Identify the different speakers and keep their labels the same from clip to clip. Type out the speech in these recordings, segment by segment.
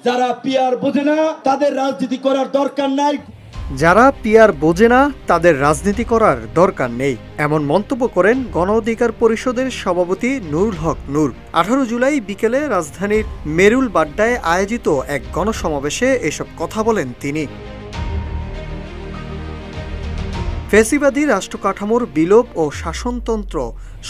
Speaker 1: যারা পিয়ার বোঝে না তাদের রাজনীতি করার দরকার নাই।
Speaker 2: যারা পিয়ার বোঝে না তাদের রাজনীতি করার দরকার নেই, এমন মন্তব্য করেন গণ অধিকার পরিষদের সভাপতি নুরুল হক নূর। 18 জুলাই বিকেলে রাজধানীর মেরুল বাড্ডায় আয়োজিত এক গণসমাবেশে এসব কথা বলেন তিনি। ফ্যাসিবাদী রাষ্ট্রকাঠামোর বিলোপ ও শাসনতন্ত্র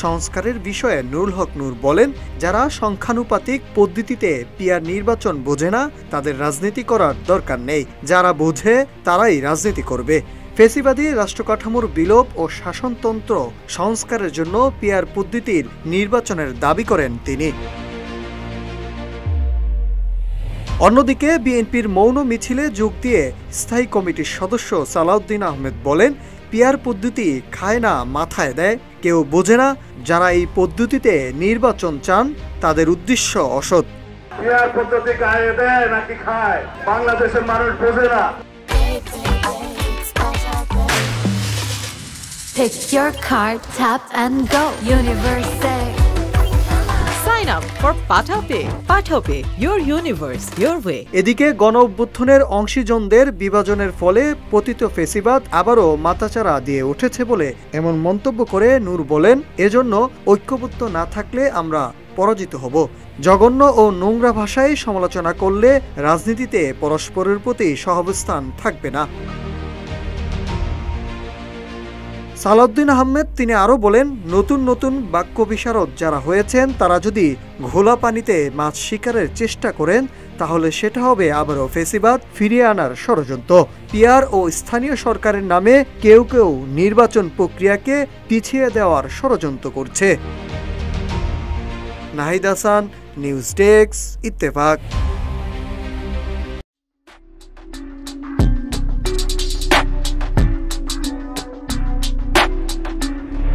Speaker 2: সংস্কারের বিষয়ে নুরুল হক নূর বলেন, যারা সংখ্যানুপাতিক পদ্ধতিতে পিয়ার নির্বাচন বোঝে না তাদের রাজনীতি করার দরকার নেই, যারা বোঝে তারাই রাজনীতি করবে। ফ্যাসিবাদী রাষ্ট্রকাঠামোর বিলোপ ও শাসনতন্ত্র সংস্কারের জন্য পিয়ার পদ্ধতির নির্বাচনের দাবি করেন তিনি। অন্যদিকে বিএনপির মৌন মিছিলে যোগ দিয়ে স্থায়ী কমিটির সদস্য সালাউদ্দিন আহমেদ বলেন, পিয়ার পদ্ধতি খায় না মাথায় দেয়, কেউ বোঝে না। যারা এই পদ্ধতিতে নির্বাচন চান তাদের উদ্দেশ্য অসৎ।
Speaker 3: পিয়ার পদ্ধতি খায় দেয় নাকি খায় বাংলাদেশের মানুষ বোঝে না।
Speaker 4: Pick your card, tap and go. Universe.
Speaker 5: Sign up for PathaPay. PathaPay, your universe, your way.
Speaker 2: এদিকে গণ অভ্যুত্থানের অংশীজনদের বিভাজনের ফলে পতিত ফ্যাসিবাদ আবারও মাথাচাড়া দিয়ে উঠেছে বলে এমন মন্তব্য করে নূর বলেন, এজন্য ঐক্যবদ্ধ না থাকলে আমরা পরাজিত হব। জঘন্য ও নোংরা ভাষায় সমালোচনা করলে রাজনীতিতে পরস্পরের প্রতি সহাবস্থান থাকবে না। সালাউদ্দিন আহমেদ তিনি আরও বলেন, নতুন নতুন বাক্য বিশারদ যারা হয়েছেন তারা যদি ঘোলা পানিতে মাছ শিকারের চেষ্টা করেন তাহলে সেটা হবে আবারও ফ্যাসিবাদ ফিরিয়ে আনার ষড়যন্ত্র। পিয়ার ও স্থানীয় সরকারের নামে কেউ কেউ নির্বাচন প্রক্রিয়াকে পিছিয়ে দেওয়ার ষড়যন্ত্র করছে। Nahid Hasan, news desk, Ittefaq.